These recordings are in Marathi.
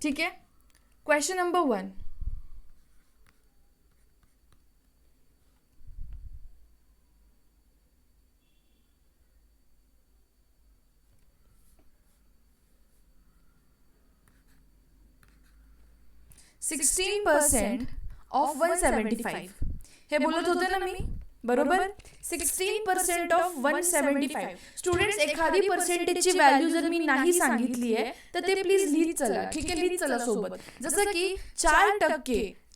ठीक आहे. Question number 1. $16% ऑफ 175. हे बोलत होते ना मी, बरोबर. 16% ऑफ 175. स्टुडंट्स, एखादी पर्सेंटेजची व्हॅल्यू जर मी नाही सांगितली आहे तर ते प्लीज लिहित चला. ठीक आहे, लिहित चला सोबत. जसं की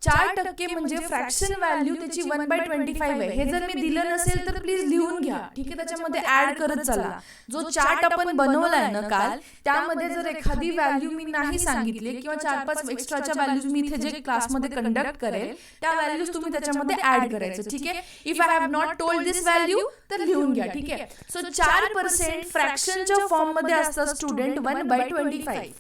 4% म्हणजे फ्रॅक्शन व्हॅल्यू त्याची 1/25 आहे. हे जर मी दिलं नसेल तर प्लीज लिहून घ्या. ठीक आहे, त्याच्यामध्ये ऍड करत चला. जो चार्ट आपण बनवलाय ना काल, त्यामध्ये जर एखादी व्हॅल्यू मी नाही सांगितली किंवा 4-5 एक्स्ट्राच्या व्हॅल्यूज मी इथे जे क्लासमध्ये कंडक्ट करेल त्या व्हॅल्यूज तुम्ही त्याच्यामध्ये ऍड करायचं. ठीक आहे. If I have not told this value तर लिहून घ्या. ठीक आहे. सो 4% फ्रॅक्शनच्या फॉर्म मध्ये असतं स्टुडंट 1/25.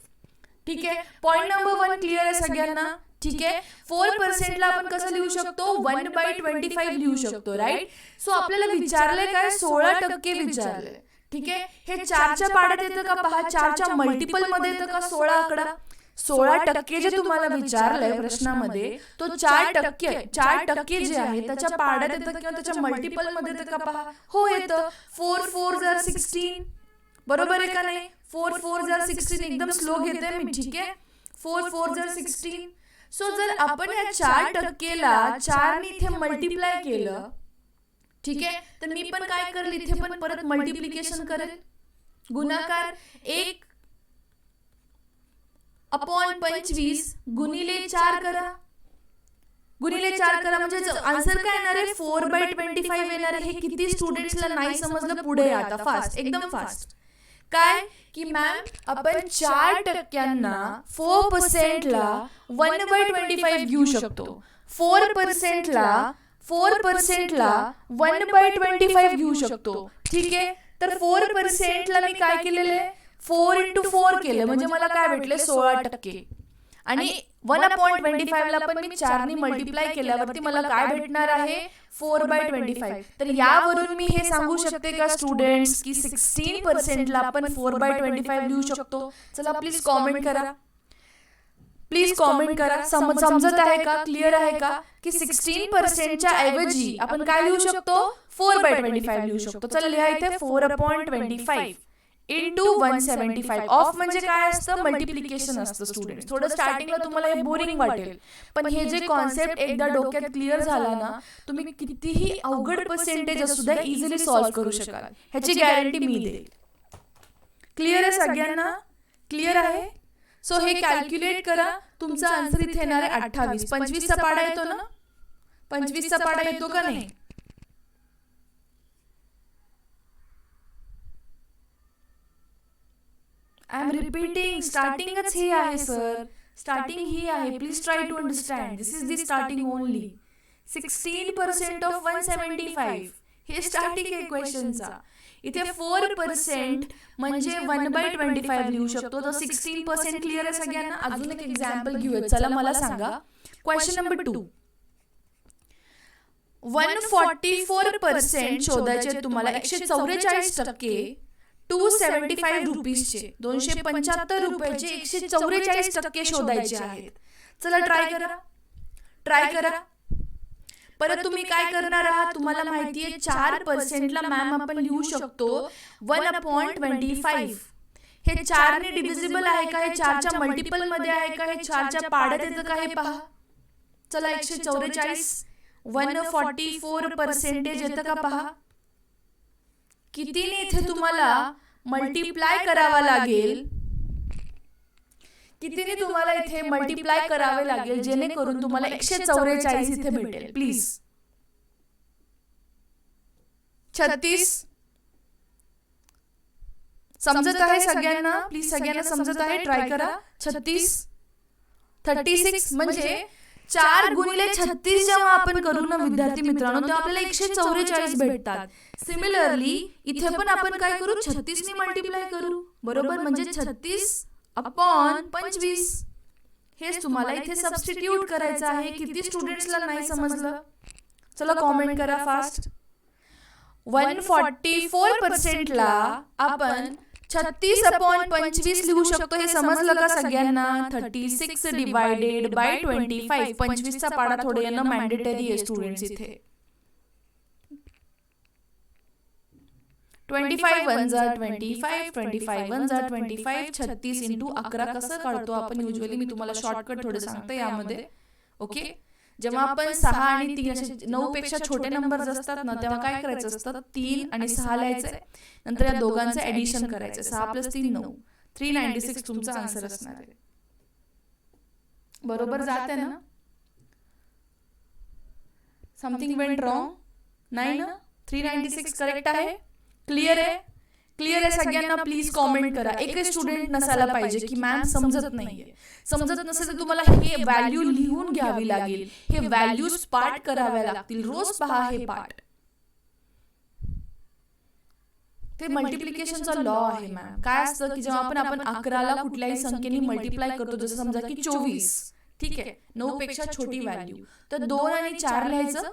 ठीक आहे. पॉईंट नंबर 1 क्लिअर आहे सगळ्यांना. ठीक आहे. 4% ला आपण कसं लिहू शकतो, 1/25 लिहू शकतो, राईट. सो आपल्याला विचारलंय काय, 16% विचारलंय. ठीक आहे. हे 4च्या पाड्यात येतं का पहा, 4च्या मल्टिपल मध्ये येतं का 16 आकडा. 16% जे तुम्हाला विचारलंय प्रश्नामध्ये तो 4% जे आहे त्याच्या पाड्यात येतं किंवा त्याच्या मल्टिपल मध्ये येतं का पहा. हो, येतं. 4 4 जार 16. बरोबर आहे का नाही. 4 4 जार 16. एकदम स्लो घेते मी. ठीक आहे. 4 4 जार 16. सो जर आपण या 4%ला 4 ने इथे मल्टिप्लाय केलं, ठीक आहे, तर मी पण काय करेल, इथे पण परत मल्टिप्लिकेशन करेल, गुणाकार. 1/25 गुणिले 4 करा. गुणिले 4 करा म्हणजे आन्सर काय येणार आहे, 4/25 येणार आहे. हे किती स्टुडंट्सला नाही समजलं, पुढे आता फास्ट, एकदम फास्ट. काय की मॅम, आपण 4%ला 4%ला 1/25 घेऊ शकतो. 4%ला 1/25 घेऊ शकतो. ठीक आहे. तर 4%ला मी काय केलेलं आहे, 4 × 4 केलं म्हणजे मला काय भेटले, 16%. आणि 1/25 ला पण मी 4 ने मल्टिप्लाय केल्यावरती मला काय भेटणार आहे, 4/25. तर यावरून मी हे सांगू शकते का स्टुडंट्स की 16%ला आपण 4/25 लिहू शकतो. चला प्लीज कॉमेंट करा. प्लीज कॉमेंट करा. समजत आहे का, क्लिअर आहे का की 16%च्या ऐवजी आपण काय लिहू शकतो, 4/25 लिहू शकतो. चला लिहा इथे 4/25 इंटू 175. ऑफ म्हणजे काय असतं, मल्टिप्लिकेशन असतं. स्टुडंट, थोडं स्टार्टिंगला तुम्हाला हे बोरिंग वाटेल, पण हे जे कॉन्सेप्ट एकदा डोक्यात क्लिअर झाला ना, तुम्ही कितीही अवघड पर्सेंटेज असू द्या इझिली सॉल्व्ह करू शकाल. ह्याची गॅरंटी मी देईल. क्लिअर आहे सगळ्यांना, क्लिअर आहे. सो हे कॅल्क्युलेट करा. तुमचा आन्सर इथे येणार आहे 28. 25चा पाडा येतो ना, 25चा पाडा येतो का नाही. आय एम रिपीटिंग, स्टार्टिंगच ही आहे सर, स्टार्टिंग ही आहे. Please try to understand, this is the starting only. 16% of 175 हे स्टार्टिंग आहे क्वेश्चनचा. इथे 4% म्हणजे 1/25 लिहू शकतो. तर 16% क्लिअर आहे सगळ्यांना. अजून एक एक्झाम्पल घेऊया. चला मला सांगा, क्वेश्चन नंबर 2. 144% शोधायचे तुम्हाला. 144% 275 रुपीजचे, 275 रुपयाचे 144% शोधायचे आहेत. चला ट्राय करा. परत तुम्ही काय करणार आहात, तुम्हाला माहिती आहे 4%ला मॅम आपण लिहू शकतो 1/25. हे 4 ने डिव्हिजिबल आहे का, हे 4च्या मल्टिपल मध्ये आहे का, हे 4च्या पाड्यात येतं का हे पहा. चला 144 144% येतं का पहा. कितीने इथे तुम्हाला मल्टिप्लाय करावा लागेल, कितीने तुम्हाला इथे मल्टिप्लाय करावे लागेल जेणेकरून तुम्हाला 144 इथे भेटेल. प्लीज 36 समजत आहे सगळ्यांना, प्लीज सगळ्यांना समजत आहे, ट्राय करा. 36 म्हणजे 4 गुणिले 36 जेव्हा आपण करू ना विद्यार्थी मित्रांनो, तेव्हा आपल्याला 144 भेटतात. सिमिलरली इथे पण आपण काय करू, 36 ने मल्टिप्लाय करू, बरोबर. म्हणजे 36/25 हेच तुम्हाला इथे सबस्टिट्यूट करायचं आहे. किती स्टुडंट्सला नाही समजलं, चला कॉमेंट करा फास्ट. 144%ला आपण 36/25 लिहू शकतो. हे समजलं का सगळ्यांना? 36 डिवायडेड बाय 25. 25चा पाडा थोडे येणं मॅन्डेटरी आहे स्टुडंट्स इथे. 25 1 जा 25, 25 1 जा 25, 36 इंटू 11 कसं काढतो आपण युजली? मी तुम्हाला शॉर्टकट थोडं सांगते यामध्ये. ओके, जेव्हा आपण 6 आणि 3 असे 9 पेक्षा छोटे नंबर्स असतात ना, तेव्हा काय करायचं असतं? 3 आणि 6 लिहायचं, नंतर या दोघांचं ऍडिशन करायचं. 6 + 3 9, 396 तुमचा आन्सर असणार आहे. बरोबर जात आहे ना? Something went wrong? नाही ना? 396 करेक्ट आहे. क्लिअर आहे? क्लिअर आहे सगळ्यांना? प्लीज कॉमेंट करा. एकही स्टुडंट नसायला पाहिजे की मॅम समजत नाहीये. समजत नसेल तर तुम्हाला हे व्हॅल्यू लिहून घ्यावी लागेल. हे व्हॅल्यूज पाठ कराव्या लागतील. रोज पहा हे पाठ. ते मल्टिप्लिकेशनचा लॉ आहे मॅम. काय असतं की जेव्हा आपण 11ला कुठल्याही संख्येने मल्टिप्लाय करतो, जसं समजा की 24, ठीक आहे, 9 पेक्षा छोटी व्हॅल्यू, तर 2 आणि 4 लिहायचं.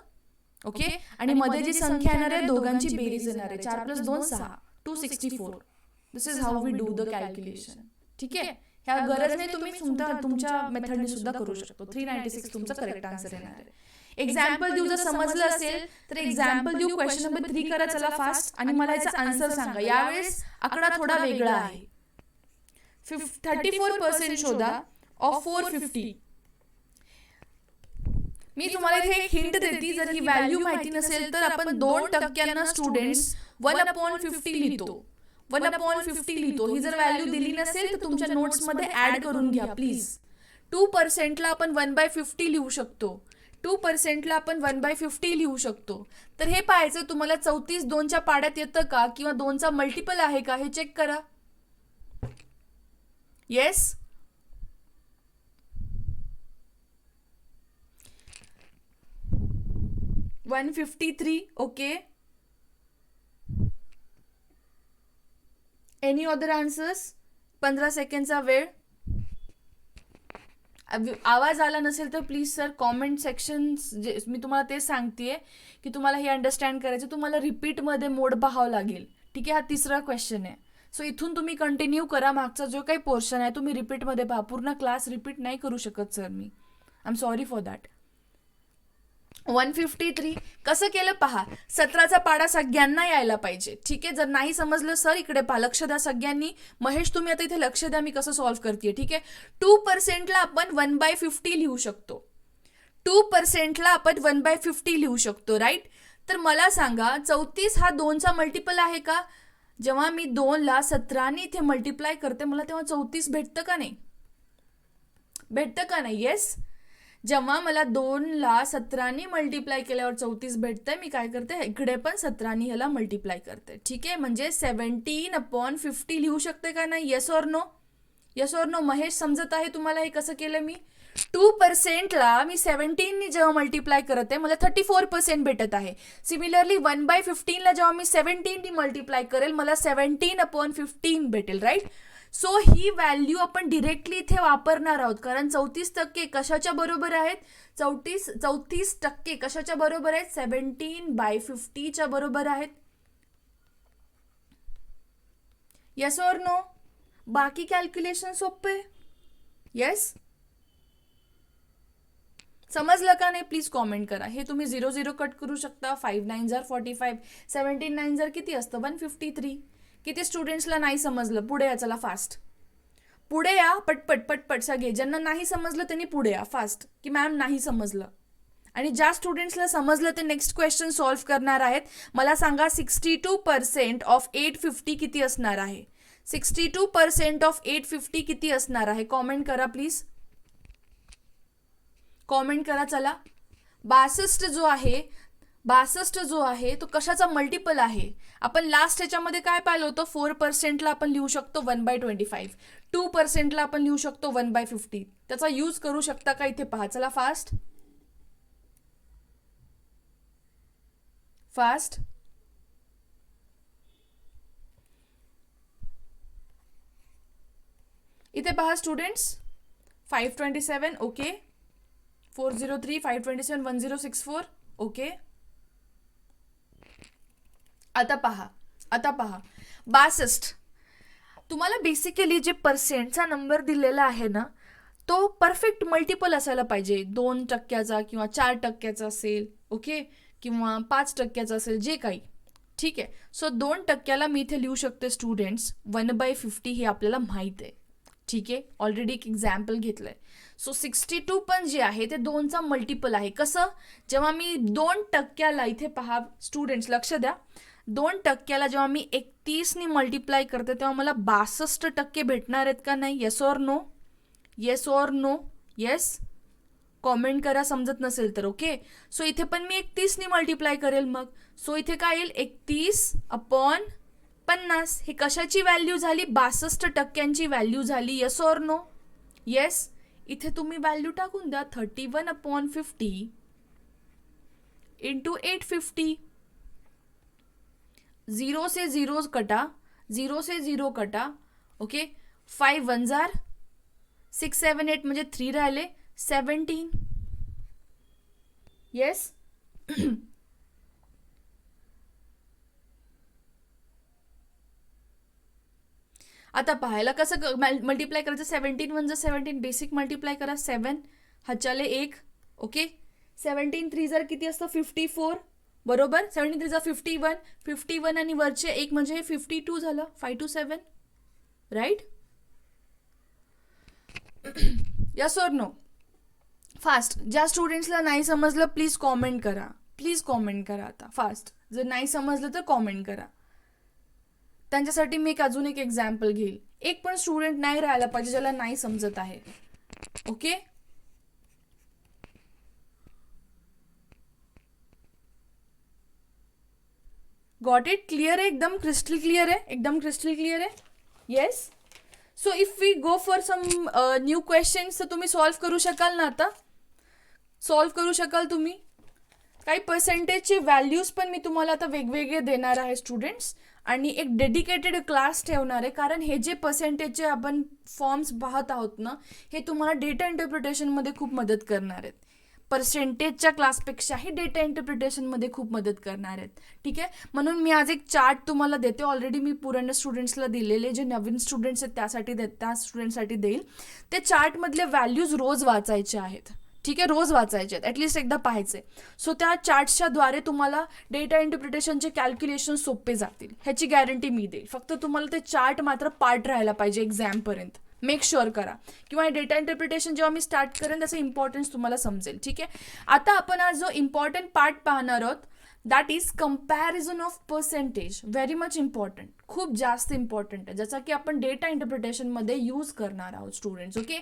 ओके, आणि मध्ये जी संख्या येणार आहे दोघांची बेरीज येणार आहे. 4 + 2 6, 264. This is how we do the calculation. ठीक आहे, ह्या गरज नाही, तुम्ही तुमच्या मेथडने सुद्धा करू शकतो. 396 तुमचा करेक्ट आन्सर येणार आहे. एक्झाम्पल देऊ, जर समजलं असेल तर एक्झाम्पल देऊ. क्वेश्चन नंबर 3 करा चला फास्ट, आणि मला याचा आन्सर सांगा. यावेळेस आकडा थोडा वेगळा आहे. 34% शोधा ऑफ 450. मी तुम्हाला इथे एक हिंट देते. जर ही व्हॅल्यू माहिती नसेल तर आपण 2% स्टुडंट्स 1/50 लिहितो. 1/50 लिहितो. ही जर व्हॅल्यू दिली नसेल तर तुमच्या नोट्समध्ये ऍड करून घ्या प्लीज. 2%ला आपण 1/50 लिहू शकतो. 2%ला आपण 1/50 लिहू शकतो. तर हे पाहायचं तुम्हाला 34 2च्या पाड्यात येतं का, किंवा 2चा मल्टिपल आहे का, हे चेक करा. Yes, 153. Okay, any other answers? 15 सेकंडचा वेळ. आवाज आला नसेल तर प्लीज सर कॉमेंट सेक्शन, मी तुम्हाला तेच सांगतेय की तुम्हाला हे अंडरस्टँड करायचं. तुम्हाला रिपीटमध्ये मोड पाहावं लागेल. ठीक आहे, हा 3रा क्वेश्चन आहे. सो इथून तुम्ही कंटिन्यू करा. मागचा जो काही पोर्शन आहे तुम्ही रिपीटमध्ये पहा. पूर्ण क्लास रिपीट नाही करू शकत sir me. I am sorry for that. 153 कसं केलं पहा. 17चा पाडा सगळ्यांना यायला पाहिजे. ठीक आहे, जर नाही समजलं सर इकडे पहा, लक्ष द्या सगळ्यांनी. महेश तुम्ही आता इथे लक्ष द्या मी कसं सॉल्व्ह करते. ठीक आहे, 2%ला आपण 1/50 लिहू शकतो. 2%ला आपण 1/50 लिहू शकतो, राईट. तर मला सांगा 34 हा 2चा मल्टिपल आहे का? जेव्हा मी 2ला 17ने इथे मल्टिप्लाय करते मला तेव्हा 34 भेटतं का नाही? भेटतं का नाही? येस. जेव्हा मला 2ला 17ने मल्टिप्लाय केल्यावर 34 भेटतंय, मी काय करते इकडे पण 17ने ह्याला मल्टिप्लाय करते. ठीक आहे, म्हणजे 17/50 लिहू शकते का नाही? Yes or no? Yes or no? Mahesh समजत आहे तुम्हाला हे कसं केलं मी? 2%ला मी 17ने जेव्हा मल्टिप्लाय करते मला 34% भेटत आहे. सिमिलरली 1/15ला जेव्हा मी 17ने मल्टिप्लाय करेल मला 17/15 भेटेल, राईट. सो ही व्हॅल्यू आपण डिरेक्टली इथे वापरणार आहोत, कारण 34% कशाच्या बरोबर आहेत? 34% कशाच्या बरोबर आहेत? 17/50च्या बरोबर आहेत. Yes or no? बाकी कॅल्क्युलेशन सोपे? येस. समजलं का नाही? प्लीज कॉमेंट करा. हे तुम्ही 0 0 कट करू शकता. 5 9 45, 17 9 किती असतं? 153. किती स्टुडंट्सला नाही समजलं? पुढे या चला फास्ट. पुढे या पटपट पटपट सगळे. ज्यांना नाही समजलं त्यांनी पुढे या फास्ट, की मॅम नाही समजलं. आणि ज्या स्टुडंट्सला समजलं ते नेक्स्ट क्वेश्चन सॉल्व्ह करणार आहेत. मला सांगा 62% ऑफ 850 किती असणार आहे? 62% ऑफ 850 किती असणार आहे? कॉमेंट करा प्लीज. कॉमेंट करा चला. 62 जो आहे तो कशाचा मल्टिपल आहे? आपण लास्ट ह्याच्यामध्ये काय पाहिलं होतं? 4%ला आपण लिहू शकतो 1/25. 2%ला आपण लिहू शकतो 1/50. त्याचा यूज करू शकता का इथे पहा. चला फास्ट फास्ट. इथे पहा स्टुडंट्स. 527. ओके. 403, 527, 1064. ओके. आता पहा 62. तुम्हाला बेसिकली जे पर्सेंटचा नंबर दिलेला आहे ना, तो परफेक्ट मल्टिपल असायला पाहिजे. 2% किंवा 4% असेल, ओके, किंवा 5% असेल, जे काही. ठीक आहे. सो 2% मी इथे लिहू शकते स्टुडंट्स 1/50 हे आपल्याला माहीत आहे. ठीक आहे, ऑलरेडी एक एक्झाम्पल घेतलंय. सो 62 पण जे आहे ते 2चा मल्टिपल आहे. कसं? जेव्हा मी 2% इथे पहा स्टुडंट्स, लक्ष द्या, 2% जेव्हा मी 31 मल्टिप्लाय करते तेव्हा मला 62% भेटणार आहेत का नाही? Yes or no? Yes or no? Yes, comment करा समजत नसेल तर. ओके, सो इथे पण मी 31 मल्टिप्लाय करेल. मग सो इथे काय येईल? 31/50. हे कशाची व्हॅल्यू झाली? 62%ची व्हॅल्यू झाली. Yes or no? येस. इथे तुम्ही व्हॅल्यू टाकून द्या, 31/50 इंटू 850. 0 से 0 कटा, 0 से 0 कटा. ओके, 5 1 जार 6 7 8 म्हणजे 3 राहिले, 17. येस. आता पाहायला कसं मल्टिप्लाय करायचं? 17 1 17, बेसिक मल्टिप्लाय करा. 7 हाच्याले 1. ओके, 17 3 जर किती असतं? 54. बरोबर. 17 3 51. 51 आणि वरचे 1 म्हणजे 52 झालं. 5 2 7. Right? Yes or no? Fast. ज्या स्टुडंट्सला नाही समजलं प्लीज कॉमेंट करा. प्लीज कॉमेंट करा आता फास्ट. जर नाही समजलं तर कॉमेंट करा. त्यांच्यासाठी मी अजून एक एक्झाम्पल घेईल. एक पण स्टुडंट नाही राहायला पाहिजे ज्याला नाही समजत आहे. Okay, got it? क्लिअर आहे? एकदम क्रिस्टल क्लिअर आहे? एकदम क्रिस्टल क्लिअर आहे? Yes. So if we go for some new questions, तर तुम्ही सॉल्व्ह करू शकाल ना? आता सॉल्व्ह करू शकाल तुम्ही? काही पर्सेंटेजचे व्हॅल्यूज पण मी तुम्हाला आता वेगवेगळे देणार आहे स्टुडंट्स, आणि एक डेडिकेटेड क्लास ठेवणार आहे. कारण हे जे पर्सेंटेजचे आपण फॉर्म्स पाहत आहोत ना, हे तुम्हाला डेटा इंटरप्रिटेशनमध्ये खूप मदत करणार आहेत. पर्सेंटेजच्या क्लासपेक्षाही डेटा इंटरप्रिटेशनमध्ये खूप मदत करणार आहेत. ठीक आहे, म्हणून मी आज एक चार्ट तुम्हाला देते. ऑलरेडी मी पुराण्या स्टुडंट्सला दिलेले, जे नवीन स्टुडंट्स आहेत त्यासाठी त्या स्टुडंटसाठी देईल. ते चार्टमधले व्हॅल्यूज रोज वाचायचे आहेत. ठीक आहे, रोज वाचायचे आहेत, ॲटलिस्ट एकदा पाहायचे. सो त्या चार्ट्सच्या द्वारे तुम्हाला डेटा इंटरप्रिटेशनचे कॅल्क्युलेशन सोपे जातील, ह्याची गॅरंटी मी देईल. फक्त तुम्हाला ते चार्ट मात्र पाठ राहायला पाहिजे एक्झामपर्यंत, मेक शुअर करा. किंवा डेटा इंटरप्रिटेशन जेव्हा मी स्टार्ट करेन त्याचं इम्पॉर्टन्स तुम्हाला समजेल. ठीक आहे, आता आपण आज जो इम्पॉर्टंट पार्ट पाहणार आहोत that is comparison of percentage. Very much important, खूप जास्त इम्पॉर्टंट आहे, ज्याचा की आपण डेटा इंटरप्रिटेशनमध्ये यूज करणार आहोत स्टुडंट्स. ओके,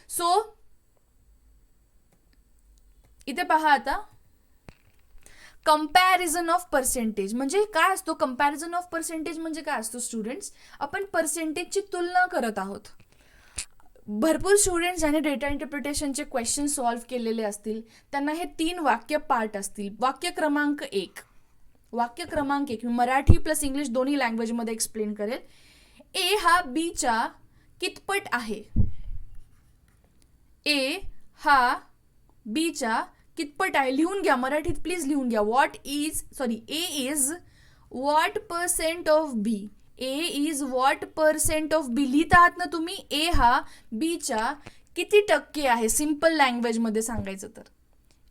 सो इथे पहा आता, कंपॅरिझन ऑफ पर्सेंटेज म्हणजे काय असतो? कंपॅरिझन ऑफ पर्सेंटेज म्हणजे काय असतो स्टुडंट्स? आपण पर्सेंटेजची तुलना करत आहोत. भरपूर स्टुडंट्स ज्याने डेटा इंटरप्रिटेशनचे क्वेश्चन सॉल्व्ह केलेले असतील त्यांना हे 3 वाक्य पाठ असतील. वाक्य क्रमांक 1, मी मराठी प्लस इंग्लिश दोन्ही लँग्वेजमध्ये एक्सप्लेन करेल. ए हा बीच्या कितपट आहे? ए हा बीच्या कितपट आहे? लिहून घ्या, मराठीत प्लीज लिहून घ्या. A is what percent of B? A is what percent of B लिहित आहात ना तुम्ही? ए हा बीच्या किती टक्के आहे? सिम्पल लँग्वेजमध्ये सांगायचं तर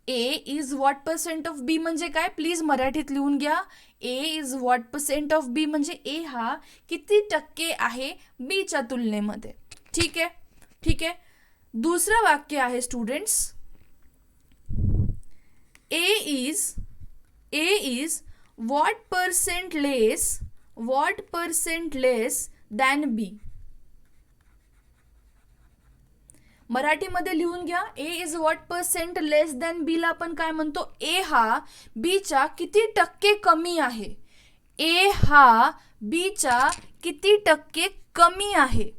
ए इज व्हॉट पर्सेंट ऑफ बी म्हणजे काय? प्लीज मराठीत लिहून घ्या. A is what percent of बी म्हणजे ए हा किती टक्के आहे बीच्या तुलनेमध्ये. ठीक आहे, ठीक आहे. दुसरं वाक्य आहे students, A is what percent less than B. मराठीमध्ये लिहून घ्या. A is what percent less than B ला आपण काय म्हणतो? ए हा बीच्या किती टक्के कमी आहे? ए हा बीच्या किती टक्के कमी आहे?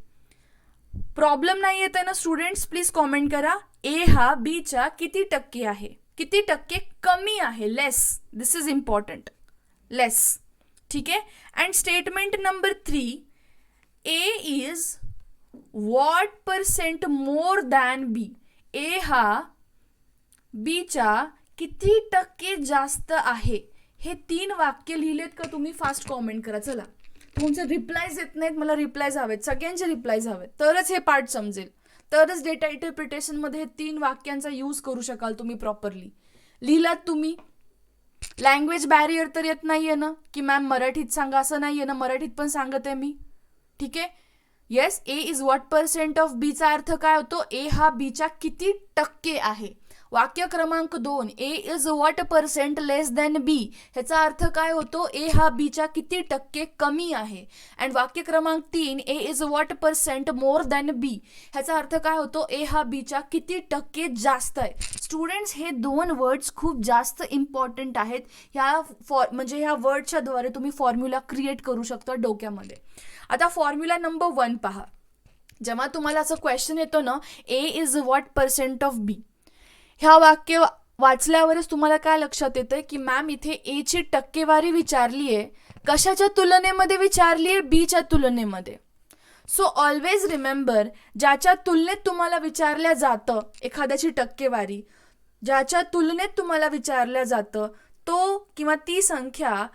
प्रॉब्लेम नाही येत आहे ना स्टुडंट्स? प्लीज कॉमेंट करा. ए हा बीच्या किती टक्के आहे? किती टक्के कमी आहे? Less. This is important, less. ठीक आहे. And statement number 3, A is what percent more than B? A हा बीच्या किती टक्के जास्त आहे? हे 3 वाक्य लिहिलेत का तुम्ही? फास्ट कॉमेंट करा. चला तुमचे रिप्लायज येत नाहीत, मला रिप्लायज हवेत, सगळ्यांचे रिप्लायज हवेत, तरच हे पार्ट समजेल, तरच डेटा इंटरप्रिटेशनमध्ये हे 3 वाक्यांचा यूज करू शकाल तुम्ही प्रॉपरली. लिहिलात तुम्ही? लँग्वेज बॅरियर तर येत नाहीये ना की मॅम मराठीत सांगा, असं नाहीये ना, मराठीत पण सांगते मी. ठीक आहे. Yes, A is what percent of B चा अर्थ काय होतो? ए हा बीच्या किती टक्के आहे. वाक्य क्रमांक 2, A is what percent less than B, ह्याचा अर्थ काय होतो? ए हा बीच्या किती टक्के कमी आहे. अँड वाक्य क्रमांक 3, A is what percent more than B, ह्याचा अर्थ काय होतो? ए हा बीच्या किती टक्के जास्त आहे. स्टुडंट्स, हे 2 वर्ड्स खूप जास्त इम्पॉर्टंट आहेत. म्हणजे ह्या वर्डच्या द्वारे तुम्ही फॉर्म्युला क्रिएट करू शकता डोक्यामध्ये. आता फॉर्म्युला नंबर 1 पहा. जेव्हा तुम्हाला असं क्वेश्चन येतो ना, ए इज व्हॉट पर्सेंट ऑफ बी, ह्या वाक्य वाचल्यावरच तुम्हाला काय लक्षात येतंय की मॅम इथे ए ची टक्केवारी विचारली आहे, कशाच्या तुलनेमध्ये विचारली आहे? बीच्या तुलनेमध्ये. सो ऑलवेज रिमेंबर, ज्याच्या तुलनेत तुम्हाला विचारल्या जातं एखाद्याची टक्केवारी, ज्याच्या तुलनेत तुम्हाला विचारल्या जातं तो किंवा ती संख्या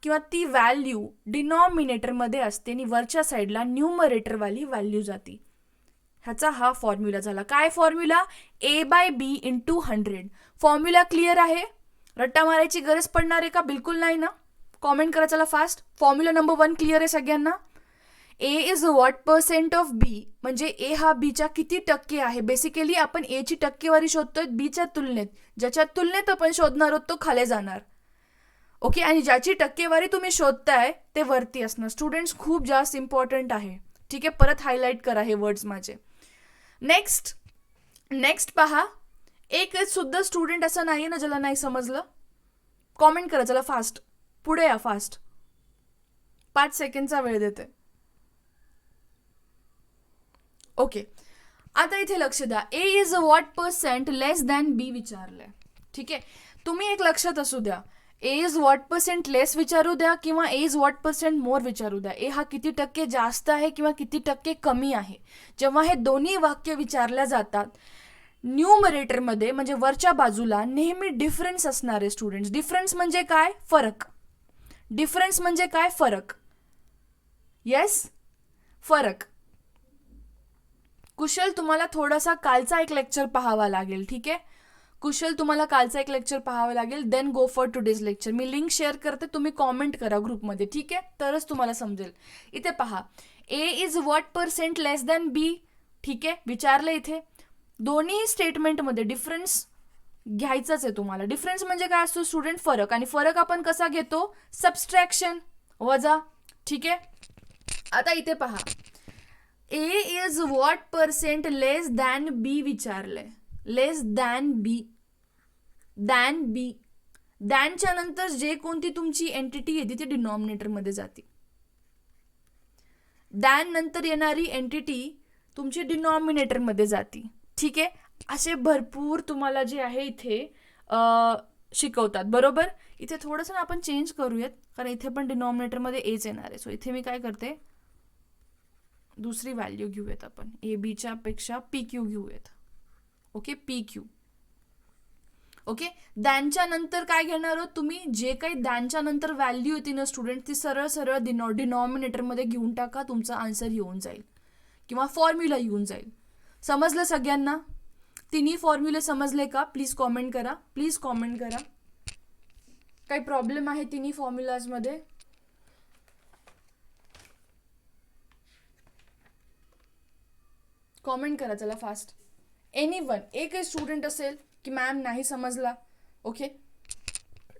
किंवा ती व्हॅल्यू डिनॉमिनेटरमध्ये असते आणि वरच्या साईडला न्यूमरेटरवाली व्हॅल्यू जाते. ह्याचा हा फॉर्म्युला झाला. काय फॉर्म्युला? ए बाय बी इंटू 100. फॉर्म्युला क्लिअर आहे? रट्टा मारायची गरज पडणार आहे का? बिलकुल नाही ना. कॉमेंट करा चला फास्ट. फॉर्म्युला नंबर 1 क्लिअर आहे सगळ्यांना? ए इज व्हॉट पर्सेंट ऑफ बी, म्हणजे ए हा बीच्या किती टक्के आहे. बेसिकली आपण ए ची टक्केवारी शोधतोय बीच्या तुलनेत, ज्याच्या तुलनेत आपण शोधणार आहोत तो खाली जाणार. ओके, आणि ज्याची टक्केवारी तुम्ही शोधताय ते वरती असणार. स्टुडंट्स, खूप जास्त इम्पॉर्टंट आहे. ठीक आहे, परत हायलाईट करा हे वर्ड्स माझे. नेक्स्ट पहा. एक सुद्धा स्टुडंट असं नाही ना ज्याला नाही समजलं. कॉमेंट करा चला फास्ट, पुढे या फास्ट. 5 सेकंडचा वेळ देते. ओके, आता इथे लक्ष द्या. A is what percent less than B विचारलंय. ठीक आहे, तुम्ही एक लक्षात असू द्या, A is what percent less विचारू द्या किंवा A is what percent more विचारू द्या, ए हा किती टक्के जास्त आहे किंवा किती टक्के कमी आहे, जेव्हा हे दोन्ही वाक्य विचारल्या जातात न्यूमरेटरमध्ये म्हणजे वरच्या बाजूला नेहमी डिफरन्स असणार आहे. स्टुडंट्स, डिफरन्स म्हणजे काय? फरक. डिफरन्स म्हणजे काय? फरक. येस, फरक. कुशल, तुम्हाला थोडासा कालचा एक लेक्चर पाहावा लागेल. ठीक आहे कुशल, तुम्हाला कालचा एक लेक्चर पाहावं लागेल, then go for today's lecture. मी लिंक शेअर करते, तुम्ही कॉमेंट करा ग्रुपमध्ये. ठीक आहे, तरच तुम्हाला समजेल. इथे पहा, A is what percent less than B. ठीक आहे, विचारलं इथे. दोन्ही स्टेटमेंटमध्ये डिफरन्स घ्यायचाच आहे तुम्हाला. डिफरन्स म्हणजे काय असतो स्टुडंट? फरक. आणि फरक आपण कसा घेतो? सबस्ट्रॅक्शन, वजा. ठीक आहे, आता इथे पहा, A is what percent less than B विचारलंय. Less than B, than B, दॅनच्या नंतर जे कोणती तुमची एंटिटी येते ती डिनॉमिनेटरमध्ये जाते. दॅन नंतर येणारी एंटिटी तुमची डिनॉमिनेटरमध्ये जाते. ठीक आहे, असे भरपूर तुम्हाला जे आहे इथे शिकवतात. बरोबर. इथे थोडंसं ना आपण चेंज करूयात, कारण इथे पण डिनॉमिनेटरमध्ये एच येणार आहे. सो इथे मी काय करते, दुसरी व्हॅल्यू घेऊयात आपण. ए बीच्या पेक्षा पी क्यू घेऊयात. Okay, P Q. ओके, दॅनच्या नंतर काय घेणार आहोत तुम्ही? जे काही दॅनच्या नंतर व्हॅल्यू येते ना स्टुडंट, ती सरळ सरळ डिनॉमिनेटरमध्ये घेऊन टाका, तुमचा आन्सर येऊन जाईल किंवा फॉर्म्युला येऊन जाईल. समजलं सगळ्यांना? तिन्ही फॉर्म्युले समजले का? प्लीज कॉमेंट करा, प्लीज कॉमेंट करा. काही प्रॉब्लेम आहे तिन्ही फॉर्म्युलाजमध्ये? कॉमेंट करा चला फास्ट. एनीवन, एक स्टुडंट असेल की मॅम नाही समजला. ओके,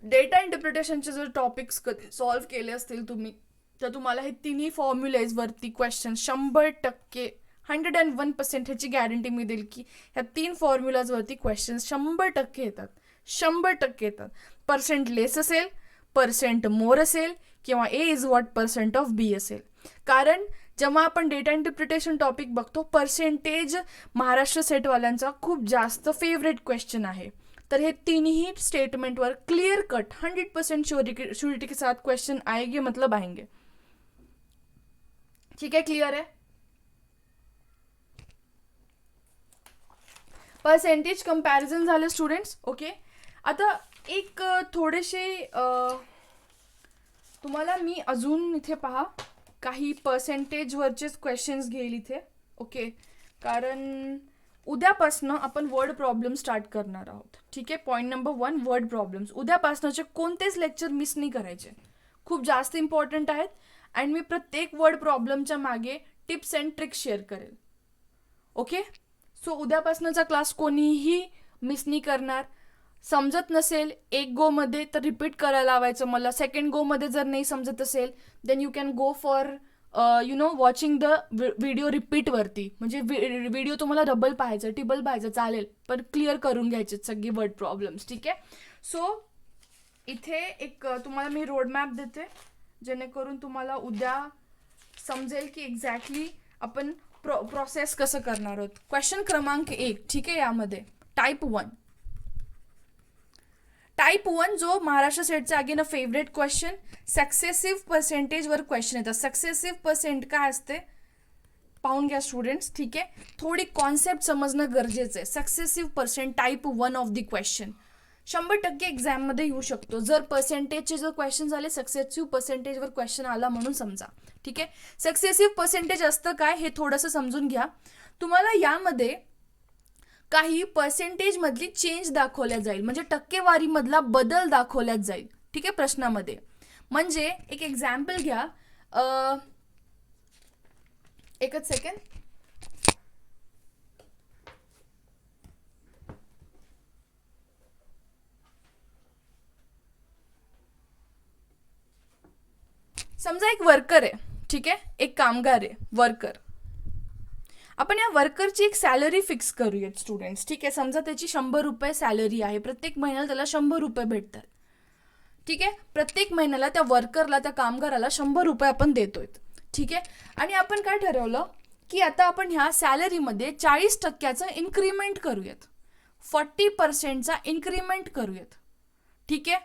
डेटा इंटरप्रिटेशनचे जर टॉपिक्स कधी सॉल्व्ह केले असतील तुम्ही, तर तुम्हाला हे तिन्ही फॉर्म्युलेजवरती क्वेश्चन 100%, 101% ह्याची गॅरंटी मी देईल की ह्या 3 फॉर्म्युलाजवरती क्वेश्चन 100% येतात. 100% येतात. पर्सेंट लेस असेल, पर्सेंट मोर असेल किंवा A is what percent of बी असेल. कारण जेव्हा आपण डेटा इंटरप्रिटेशन टॉपिक बघतो, पर्सेंटेज महाराष्ट्र सेटवाल्यांचा खूप जास्त फेवरेट क्वेश्चन आहे. तर हे तिन्ही स्टेटमेंटवर क्लियर कट 100% श्योरिटी के साथ क्वेश्चन आएंगे, मतलब आएंगे. ठीक है, क्लियर है? पर्सेंटेज कंपॅरिझन झालं स्टुडंट्स. ओके, आता एक थोडेसे तुम्हाला मी अजून इथे पहा काही पर्सेंटेजवरचेच क्वेश्चन्स घेईल इथे. ओके, कारण उद्यापासनं आपण वर्ड प्रॉब्लेम स्टार्ट करणार आहोत. ठीक आहे, पॉईंट नंबर 1 वर्ड प्रॉब्लेम्स. उद्यापासनंचे कोणतेच लेक्चर मिस नाही करायचे, खूप जास्त इम्पॉर्टंट आहेत. अँड मी प्रत्येक वर्ड प्रॉब्लेमच्या मागे टिप्स अँड ट्रिक्स शेअर करेल. ओके, सो उद्यापासनंचा क्लास कोणीही मिस नाही करणार. समजत नसेल एक गोमध्ये तर रिपीट करायला लावायचं मला. सेकंड गोमध्ये जर नाही समजत असेल then you can go for watching the video रिपीटवरती. म्हणजे व्हिडिओ तुम्हाला डबल पाहायचं, टिबल पाहायचं चालेल, पण क्लिअर करून घ्यायचे सगळी वर्ड प्रॉब्लेम्स. ठीक आहे, सो इथे एक तुम्हाला मी रोडमॅप देते जेणेकरून तुम्हाला उद्या समजेल की एक्झॅक्टली आपण प्रोसेस कसं करणार आहोत. क्वेश्चन क्रमांक 1. ठीक आहे, यामध्ये टाईप 1. टाईप 1 जो महाराष्ट्र सेटचा again a favourite question, successive पर्सेंटेजवर क्वेश्चन येतात. सक्सेसिव्ह पर्सेंट काय असते पाहून घ्या स्टुडंट्स. ठीक आहे, थोडी कॉन्सेप्ट समजणं गरजेचं आहे. Successive percent type 1 of the question 100% एक्झाममध्ये येऊ शकतो. जर पर्सेंटेजचे जर क्वेश्चन झाले, सक्सेसिव्ह पर्सेंटेजवर क्वेश्चन आला म्हणून समजा. ठीक आहे, सक्सेसिव्ह पर्सेंटेज असतं काय हे थोडंसं समजून घ्या. तुम्हाला यामध्ये काही पर्सेंटेजमधली चेंज दाखवल्या जाईल, म्हणजे टक्केवारीमधला बदल दाखवल्याच जाईल. ठीक आहे, प्रश्नामध्ये. म्हणजे एक एक्झाम्पल घ्या. एकच सेकंड. समजा एक वर्कर आहे. ठीक आहे, एक कामगार आहे, वर्कर. आपण या वर्करची एक सॅलरी फिक्स करूयात स्टुडंट्स. ठीक आहे, समजा त्याची 100 रुपये सॅलरी आहे. प्रत्येक महिन्याला त्याला 100 रुपये भेटतात. ठीक आहे, प्रत्येक महिन्याला त्या वर्करला, त्या कामगाराला 100 रुपये आपण देतोय. ठीक आहे, आणि आपण काय ठरवलं की आता आपण ह्या सॅलरीमध्ये 40% इन्क्रीमेंट करूयात, 40%चा इन्क्रीमेंट करूयात. ठीक आहे,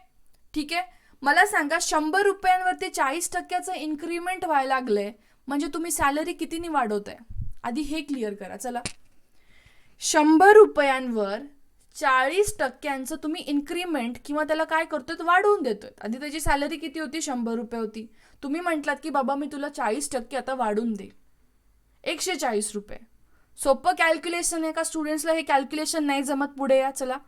ठीक आहे, मला सांगा 100 रुपयांवरती 40%चं इन्क्रीमेंट व्हायला लागलंय म्हणजे तुम्ही सॅलरी कितीने वाढवताय आधी हे क्लिअर करा. चला, 100 रुपयांवर 40%चं तुम्ही इन्क्रीमेंट किंवा त्याला काय करतोय वाढवून देतोय. आधी त्याची सॅलरी किती होती, 100 रुपये होती. तुम्ही म्हटलात की बाबा मी तुला 40% आता वाढवून दे, 140 रुपये. सोपं कॅल्क्युलेशन आहे का स्टुडंट्सला? हे कॅल्क्युलेशन नाही जमत पुढे या. चला,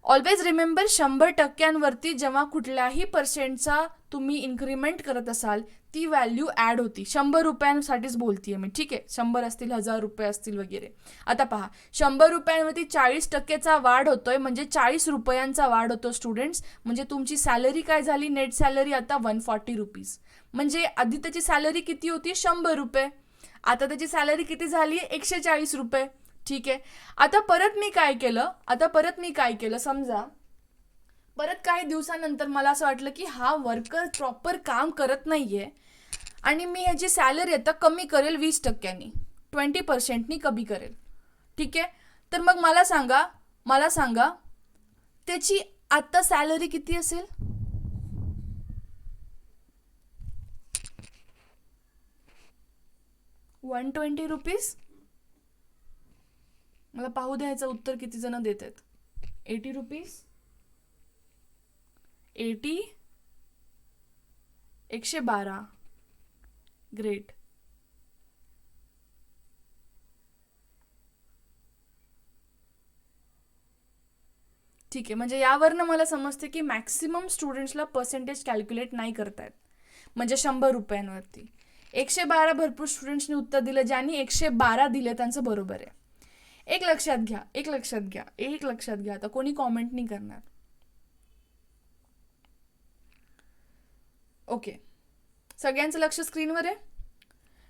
ऑलवेज रिमेंबर 100%वरती जेव्हा कुठल्याही पर्सेंटचा तुम्ही इन्क्रीमेंट करत असाल ती व्हॅल्यू ॲड होती. 100 रुपयांसाठीच बोलतीये मी. ठीक आहे, 100 असतील, 1000 रुपये असतील वगैरे. आता पहा, 100 रुपयांवरती 40%चा वाढ होतोय म्हणजे 40 रुपयांचा वाढ होतो स्टुडंट्स. म्हणजे तुमची सॅलरी काय झाली, नेट सॅलरी आता 140 रुपीज. म्हणजे आधी त्याची सॅलरी किती होती, 100 रुपये. आता त्याची सॅलरी किती झाली, 140 रुपये. ठीक आहे, आता परत मी काय केलं समजा परत काही दिवसानंतर मला असं वाटलं की हा वर्कर प्रॉपर काम करत नाहीये आणि मी ह्याची सॅलरी आता कमी करेल 20%नी, 20%नी कमी करेल. ठीक आहे, तर मग मला सांगा त्याची आता सॅलरी किती असेल? 120 रुपीज. मला पाहू द्यायचं उत्तर किती जण देत आहेत. 80 रुपीज, 80, 112. ग्रेट. ठीक आहे, म्हणजे यावरनं मला समजते की मॅक्सिमम स्टुडंट्सला पर्सेंटेज कॅल्क्युलेट नाही करतायत. म्हणजे 100 रुपयांवरती 112 भरपूर स्टुडंट्सनी उत्तर दिलं. ज्यांनी 112 दिले त्यांचं बरोबर आहे. एक लक्षात घ्या. आता कोणी कॉमेंट नाही करणार. ओके, सगळ्यांचं लक्ष स्क्रीनवर आहे.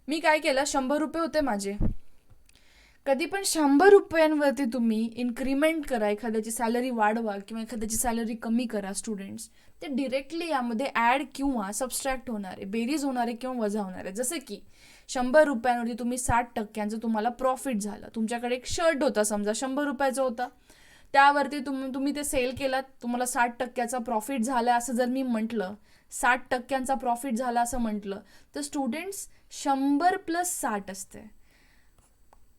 मी काय केलं, 100 रुपये होते माझे. कधी पण 100 रुपयांवरती तुम्ही इन्क्रीमेंट करा, एखाद्याची सॅलरी वाढवा किंवा एखाद्याची सॅलरी कमी करा स्टुडंट्स, ते डिरेक्टली यामध्ये ॲड किंवा सबस्ट्रॅक्ट होणार आहे, बेरीज होणार आहे किंवा वजा होणार आहे. जसं की 100 रुपयांवरती तुम्ही 60%चं तुम्हाला प्रॉफिट झालं. तुमच्याकडे एक शर्ट होता समजा 100 रुपयाचा होता, त्यावरती तुम्ही ते सेल केलात, तुम्हाला 60%चा प्रॉफिट झाला असं जर मी म्हटलं, 60%चा प्रॉफिट झाला असं म्हटलं तर स्टुडंट्स 100 + 60 असते.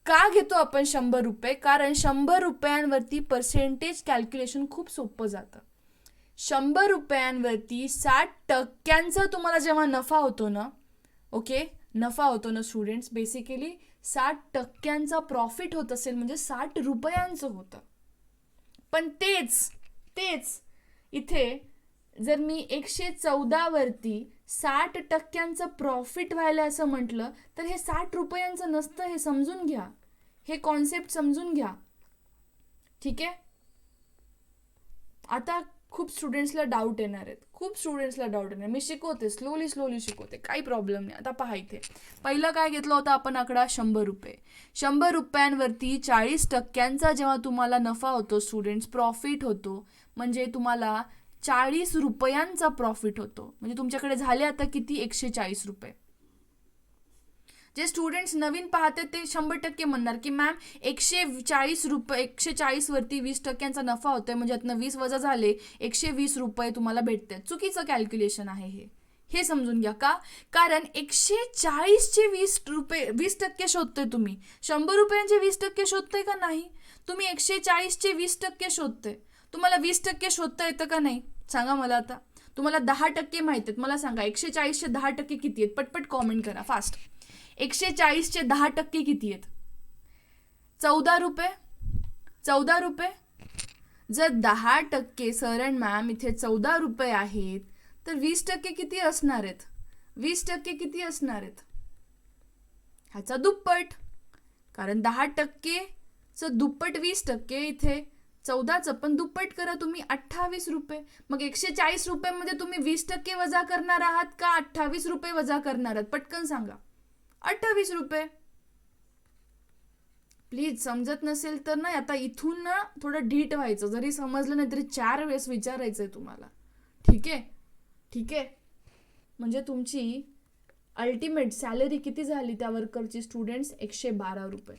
का घेतो आपण 100 रुपये? कारण 100 रुपयांवरती पर्सेंटेज कॅल्क्युलेशन खूप सोपं जातं. 100 रुपयांवरती 60%चा तुम्हाला जेव्हा नफा होतो ना, ओके, नफा होतो ना स्टुडंट्स, बेसिकली 60% प्रॉफिट होत असेल म्हणजे 60 रुपयांचं होतं. पण तेच इथे जर मी 114 वरती 60% प्रॉफिट व्हायला असं म्हटलं तर हे 60 रुपयांचं नसतं. हे समजून घ्या, हे कॉन्सेप्ट समजून घ्या. ठीक आहे. आता खूप स्टुडंट्सला डाऊट येणार आहेत, मी शिकवते, स्लोली शिकवते, काही प्रॉब्लेम नाही. आता पहा, इथे पहिलं काय घेतलं होतं आपण आकडा 100 रुपये. 100 रुपयांवरती 40% जेव्हा तुम्हाला नफा होतो स्टुडंट्स, प्रॉफिट होतो, म्हणजे तुम्हाला 40 रुपयांचा प्रॉफिट होतो. म्हणजे तुमच्याकडे झाले आता किती, 140 रुपये. जे स्टुडंट्स नवीन पाहते ते 100% म्हणणार की मॅम 140 रुपये, 140 वरती 20% नफा होतोय म्हणजे यातनं 20 वजा झाले 120 रुपये तुम्हाला भेटतात. चुकीचं कॅल्क्युलेशन आहे हे समजून घ्या. का? कारण 140चे 20% शोधतोय तुम्ही, 100 रुपयांचे 20% शोधतोय का नाही? तुम्ही 140चे 20% शोधतोय. तुम्हाला 20% शोधता येतं का नाही सांगा मला. आता तुम्हाला 10% माहिती आहेत, मला सांगा 140चे 10% किती आहेत? पटपट कॉमेंट करा फास्ट. 140चे 10% किती आहेत? 14 रुपये. 14 रुपये. जर 10% सर अँड मॅम इथे 14 रुपये आहेत तर 20% किती असणार आहेत? 20% किती असणार आहेत? ह्याचा दुप्पट. कारण 10%चं दुप्पट 20%, इथे 14चं पण दुप्पट करा तुम्ही, 28 रुपये. मग 140 रुपयामध्ये तुम्ही 20% वजा करणार आहात का 28 रुपये वजा करणार आहात? पटकन सांगा. 28 रुपये. प्लीज समजत नसेल तर ना आता इथून ना थोडं ढीट व्हायचं, जरी समजलं नाही तरी 4 वेळेस विचारायचंय तुम्हाला. ठीक आहे. म्हणजे तुमची अल्टिमेट सॅलरी किती झाली त्या वर्करची स्टुडंट्स? 112 रुपये.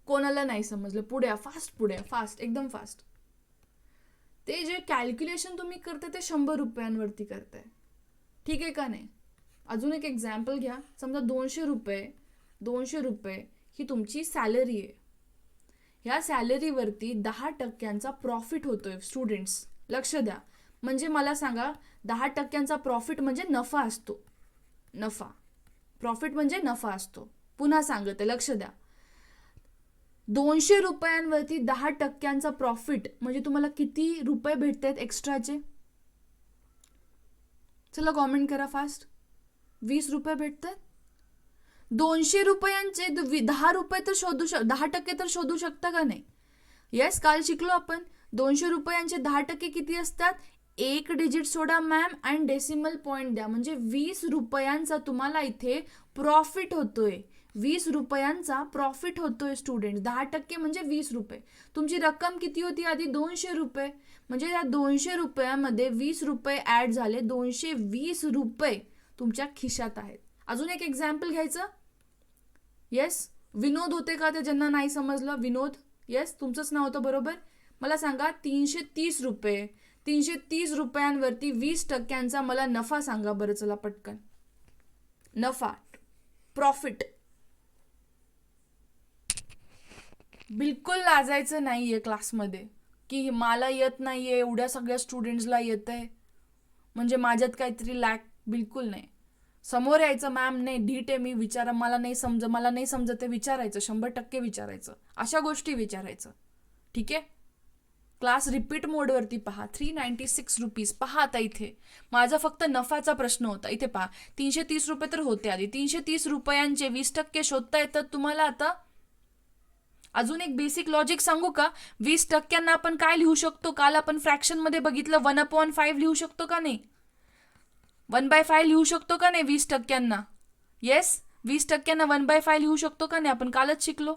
कोणाला नाही समजलं? पुढे फास्ट, एकदम फास्ट. ते जे कॅल्क्युलेशन तुम्ही करताय ते 100 रुपयांवरती करताय. ठीक आहे का नाही? अजून एक एक्झाम्पल घ्या. समजा 200 रुपये ही तुमची सॅलरी आहे. ह्या सॅलरीवरती 10%चा प्रॉफिट होतोय स्टुडंट्स, लक्ष द्या. म्हणजे मला सांगा 10%चा प्रॉफिट म्हणजे नफा असतो. प्रॉफिट म्हणजे नफा असतो. पुन्हा सांगते, लक्ष द्या. 200 रुपयांवरती 10%चा प्रॉफिट म्हणजे तुम्हाला किती रुपये भेटतात एक्स्ट्राचे? चला कॉमेंट करा फास्ट. 20 रुपये भेटतात. 200 रुपयांचे 10 रुपये तर 10% तर शोधू शकता का नाही? येस, काल शिकलो आपण 200 रुपयांचे 10% किती असतात? 1 डिजिट सोडा मॅम आणि डेसिमल पॉइंट द्या, म्हणजे 20 रुपयांचा तुम्हाला इथे प्रॉफिट होतोय. 20 रुपयांचा प्रॉफिट होतोय स्टुडंट. 10% म्हणजे 20 रुपये. तुमची रक्कम किती होती आधी? 200 रुपये. म्हणजे या 200 रुपयामध्ये 20 रुपये ऍड झाले, 220 रुपये तुमच्या खिशात आहेत. अजून एक एक्झाम्पल घ्यायचं. येस, विनोद होते का ते ज्यांना नाही समजलं? विनोद, येस तुमचंच नाव होतं बरोबर. मला सांगा 330 रुपये. 330 रुपयांवरती 20%चा मला नफा सांगा बरं. चला पटकन. नफा, प्रॉफिट. बिलकुल लाजायचं नाहीये क्लासमध्ये की मला येत नाहीये, एवढ्या सगळ्या स्टुडंट्सला येतंय म्हणजे माझ्यात काहीतरी लॅक. बिलकुल नाही. समोर यायचं, मॅम नाही ढीट आहे मी, विचारा, मला नाही समजत ते विचारायचं, 100% विचारायचं, अशा गोष्टी विचारायचं. ठीक आहे. क्लास रिपीट मोडवरती पहा. 396 रुपीज. पहा आता इथे माझा फक्त नफाचा प्रश्न होता. इथे पहा 330 रुपये तर होते आधी. 330 रुपयांचे 20% शोधता येतात तुम्हाला. आता अजून एक बेसिक लॉजिक सांगू का? 20% आपण काय लिहू शकतो? काल आपण फ्रॅक्शन मध्ये बघितलं 1/5 लिहू शकतो का नाही? 1/5 लिहू शकतो का नाही 20%? येस, 20% 1/5 लिहू शकतो का नाही? आपण कालच शिकलो.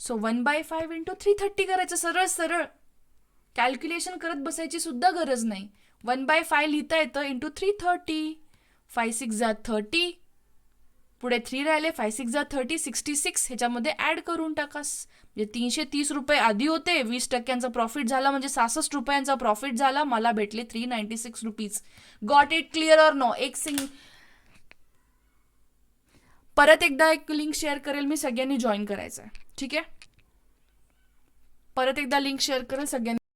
सो 1/5 इंटू 330 करायचं. सरळ कॅल्क्युलेशन करत बसायची सुद्धा गरज नाही. 1/5 लिहिता येतं इंटू 330. 5 6 जा 30. पुढे 3 राहिले. 5 6 जा 30, 66. ह्याच्यामध्ये ऍड करून टाका. म्हणजे 330 रुपये आधी होते, 20%चा प्रॉफिट झाला म्हणजे 66 रुपयांचा प्रॉफिट झाला. मला भेटले 396 rupees. Got it? Clear or no? परत एकदा एक लिंक शेअर करेल मी, सगळ्यांनी जॉईन करायचं आहे. ठीक आहे. परत एकदा लिंक शेअर करेल सगळ्यांनी.